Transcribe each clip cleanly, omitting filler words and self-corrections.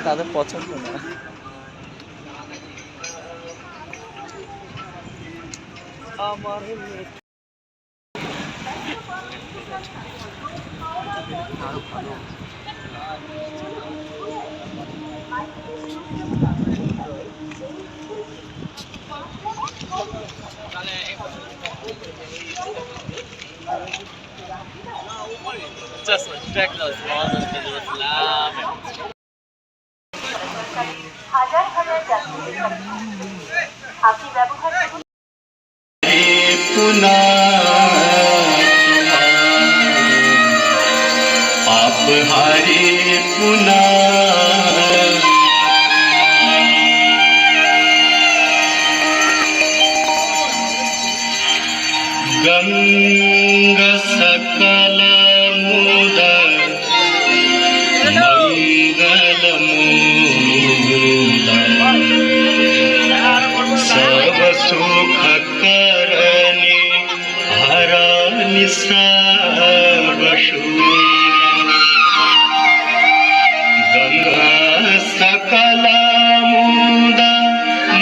তাদের পছন্দ না। আমার আরো ভালো just respect those models and just love it. হাজার হাজার যাত্রী আপনি ব্যবহার করুন पुना पाप हारे पुना गंगा सकल मुद मंगल मूल सब सुख करने हरा गंगा सकल मुद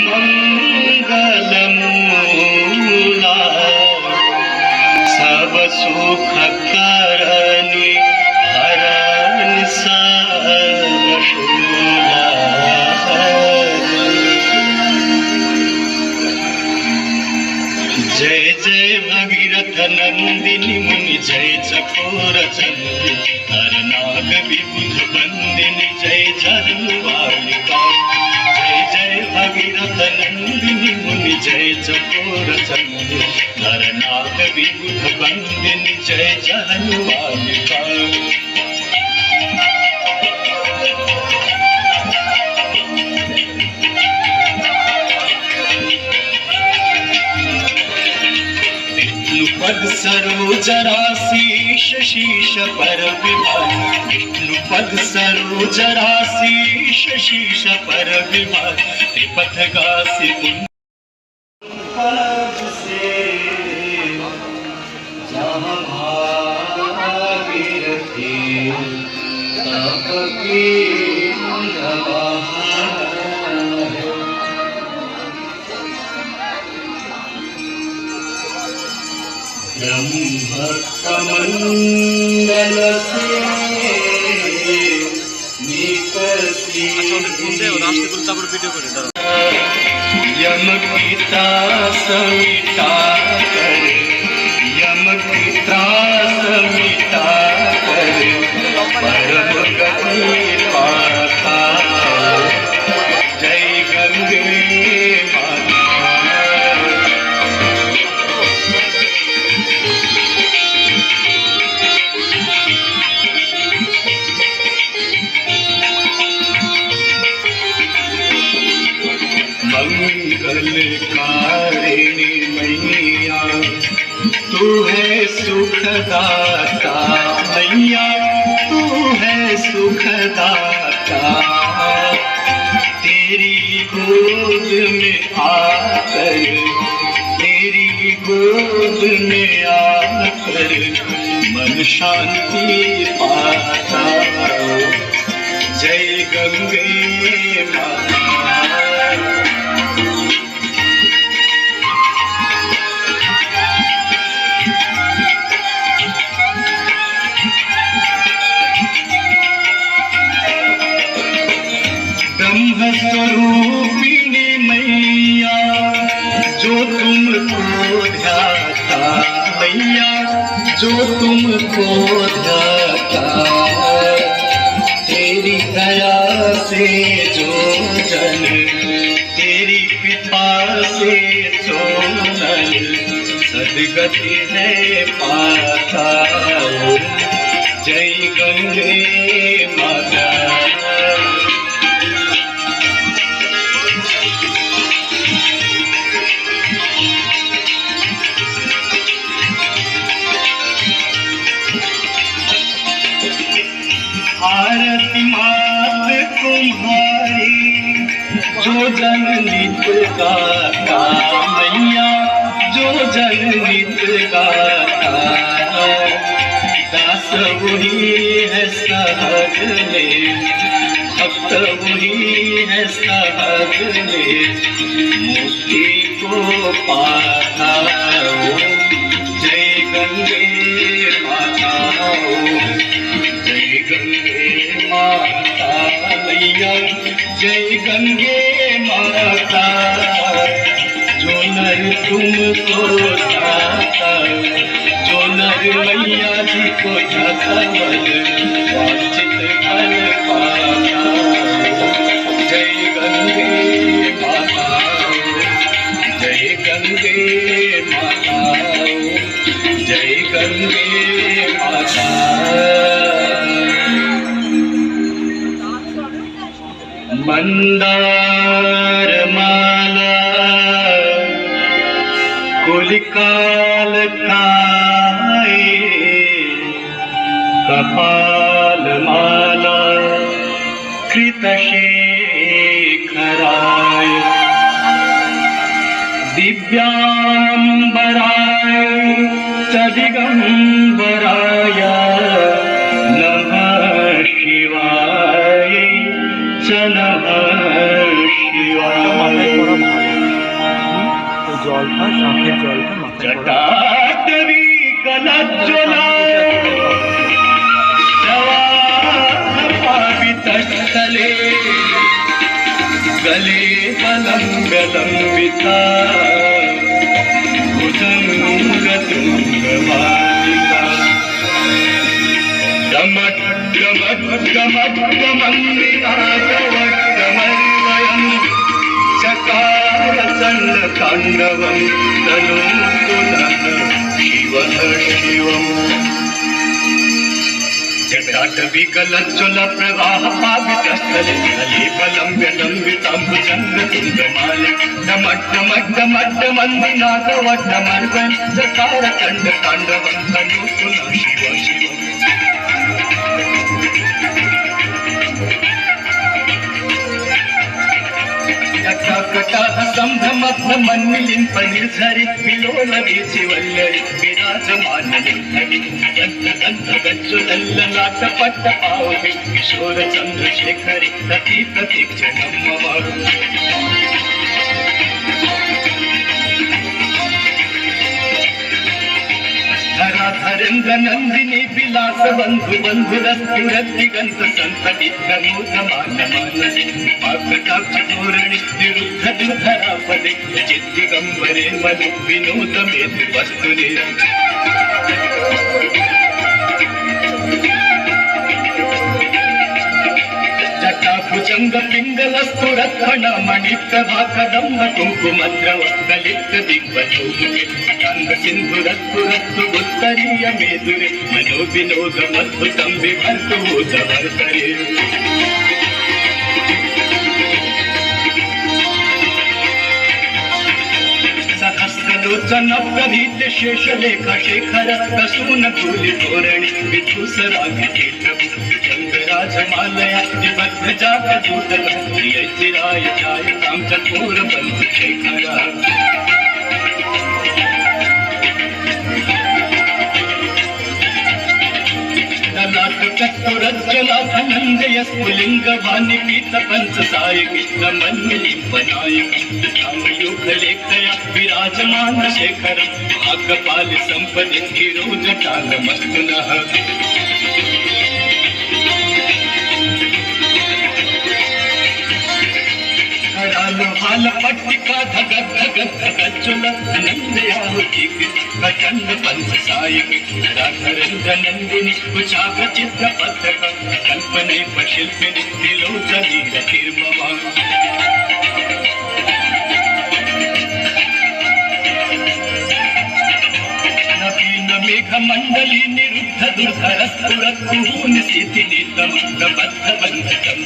मंगल मूला सब सुख करने हरा जय जय भगीरथ नंदिनी मुनि जय चकोर चंदी नर नाग विबुध बंदिनी जय चरण बालिका जय जय भगीरथ नंदिनी मुनि जय चकोर चंदी नर नाग विबुध बंदिनी जय चरण बालिका पद सरोज राशीष शीश पर विभाग पद सरोज राशीष शीश पर विभाग पथ गासी से जहाँ भागीरथी तप की ब्रह्मकमंडल से निकसी यम की त्रास मिटा कर यम की त्रास मिटा कर परम गति पाता जय गंगे मंगलकारिणी मैया तू है सुखदाता मैया तू है सुखदाता तेरी गोद में आकर तेरी गोद में आकर मन शांति पाता जय गंगे माता स्वरूपिणी मैया जो तुमको ध्याता मैया जो तुमको ध्याता तेरी दया से जो जन तेरी कृपा से जो नल सदगति है पाता जय गंगे माता आरती मात तुम्हारी जो जन नित गाता मैया जो जन नित गाता दास वही है सहज में भक्त तो वही है साहब ने मुक्ति को पाता। जय गंगे माता, जय गंगे माता मैया, जय गंगे माता। जो नर तुमको चाहता, जो नर मैया जी को चाहता, वांछित फल पाता। जय गंगे माता, जय गंगे माता, जय गंगे माता। मंदार माला कुलिकाल काए, कपाल माला कृतशेखराय, दिव्यांबराय च दिगंबराय नमः शिवाय च नमः शिवाय। জলটা শাঁখের জলটা মাথায় পড়া। जटाटवी कलज्ज्वला पावितस्थले, गले बलंगलंबिता भुजंगतुंगमालिका। गमद्गमद्गमद्गमन्निनादवट्टमर्वयम् चकार चण्डताण्डवं तनोतु नः शिवः शिवम्। जटाटवी कलज्ज्वल प्रवाह पावितस्थले, गले बलंगलंबिता भुजंगतुंगमालिका। डमड्डमड्डमड्डमन्निनादवट्टमर्वयम् चकार चण्डताण्डवं तनोतु नः शिवः शिवम्। कटाकटाह सम्भ्रमभ्रमन्निलिम्पनिर्झरि विलोलवीचि वल्लरि विराजमाननिर्धरि। गज्जलल्ललाटपट्टपावहि किशोरचन्द्रशेखरि प्रति प्रतीक्षणं मम। धराधरेन्द्र नन्दिनी विलास बन्धु बन्धुरस्फुरद्दिगन्त सन्ततिप्रमोदमानमानसि। कृपाकटाक्ष धोरणि निरुद्ध दुर्धरापदे चिद्दिगम्बरे मनु विनोदमेतु वस्तुनि। जटाभुजंग पिंगलस्फुरत्फणा मणिप्रभा कदम्ब कुङ्कुमद्रव दलित दिग्वधूमुखे। गंग सिन्धुरत्फुरत्तु उत्तरीय मेदुरे मनो विनोदमद्भुतं बिभर्तु भूतवर्तरे। सहस्रलोचन प्रभीत शेषलेखा शेखर प्रसून धूलि धोरणि विधूसरागिते प्रभु। राजमालया निबद्ध जागदूतः प्रिय चिराय जायतां चकोर बन्धु शेखरा। ललाट चतुरज्जलाभ नन्दय स्फुलिङ्गवानि पीत पंचसायकि नमन्निलिम्पनायक। रामयोगलेखया विराजमान शेखरं भागपाल सम्पदि गिरोजटालमस्तु नः। हाल पट्टिका धगत धगत धगज्जुल नन्दयाहुति प्रचण्ड पंचसायक। धराधरेन्द्र नन्दिनि कुचाभ चित्रपत्रक कल्पने शिल्पिनि विलोचनी रतिर्मम। नवीन मेघमण्डली निरुद्ध दुर्धरस्फुरत्कुहूनि स्थितिनितं प्रबद्ध बन्धकं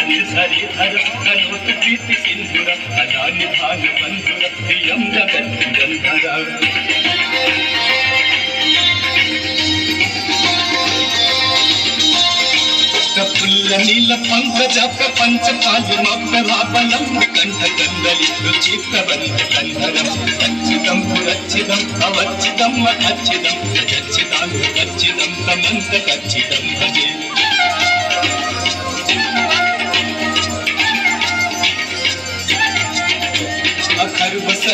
निर्झरि धर कनोत प्रीति सिन्धुर अनानिधान बन्धुर प्रियं जगद्निरन्तर। प्रफुल्ल नील पंकज प्रपंच पालिमप्रभाबलं विकण्ठ कन्दलि रुचिप्रबन्ध कन्धरं। अच्छिदं पुरच्छिदं अवच्छिदं अखच्छिदं गच्छिदानुगच्छिदं तमन्तकच्छिदं भजे।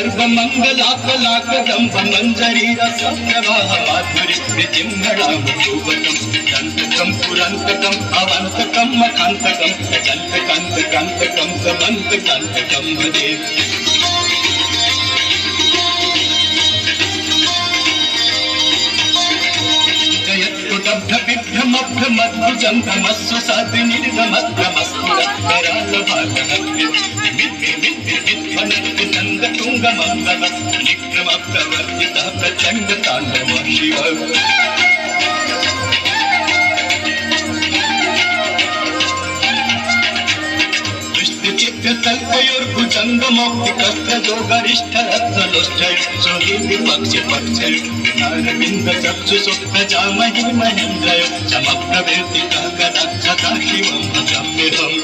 सर्व मंगलाकलाक दंभ मंजरी रस प्रवाह माधुरी विजिम्हणाम शोभतम दंतकम पुरंतकम अवंतकम मखांतकम दंतकांतकांतकम कबंतकांतकम भजे जयत्कुटभ्यपिभ्यमभ्यमद्भुजङ्गमस्सु साधिनिर्गमद्गमस्फुरत्करालभागनन्दतुङ्गमङ्गल निक्रमप्रवर्तितः प्रचण्डताण्डव शिव तल्पयोर्भुजङ्गमौक्तिकस्त्रजो गरिष्ठरत्नलोष्ठय सुदीर्घ पक्ष पक्षय अरविन्द चक्षुषु प्रजामहि महेन्द्रय समप्रवेदितः कदा सदा शिवं भजाम्यहम्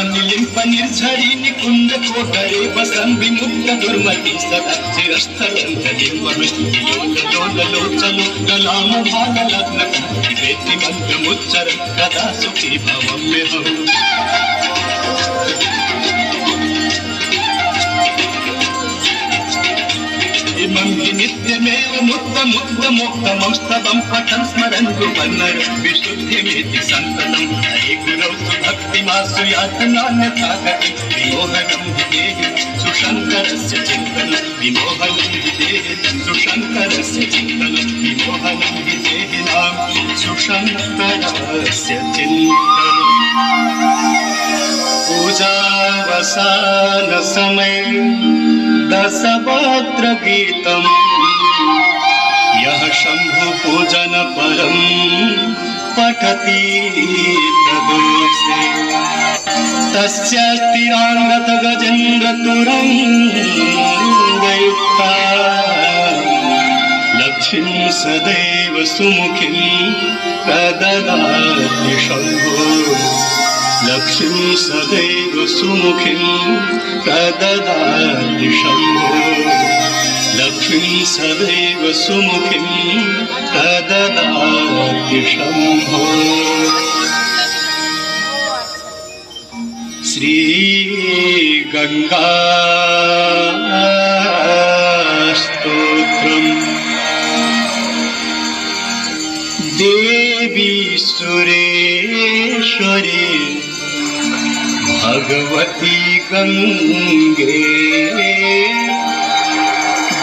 निलिम्प निर्झरी निकुंज कोटरे वसन विमुक्त दुर्मति सदा चिरस्थलंतलिम्बलोचलो गलाम भाल लग्न वेति मंत्रमुच्चर कदा सुखी भवम्यहम् इमं हि नित्यमेव मुक्तमुक्तमोक्तमंस्तवं पठन् स्मरन् कुर्वन्नर विशुद्धिमेति सन्ततं हरे गुरौ सुभक्तिमासु यातनान्यथा गति विमोहनं हि देहि सुशङ्करस्य चिन्तनं विमोहनं हि देहि सुशङ्करस्य चिन्तनं विमोहनं हि देहिनां सुशङ्करस्य चिन्तनं पूजावसान समय दशवक्त्र गीतम् यः शंभु पूजन परम पठति तदुसे तस्यास्तिरांगत गजेन्द्र तुरंगयुक्ता लक्ष्मीं सदैव सुमुखीं प्रददाति शंभो लक्ष्मीं सदैव सुमुखीं प्रददाति शंभो लक्ष्मीं सदैव सुमुखीं प्रददाति शंभो श्री गंगा स्तोत्रम् देवी सुरेश्वरी भगवती गंगे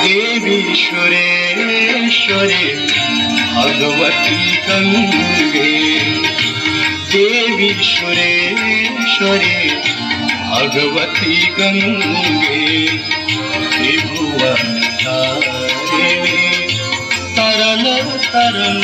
देवी सुरेश्वरी भगवती गंगे देवी सुरेश्वरी भगवती गंगे त्रिभुवन तारिणी तरल तरल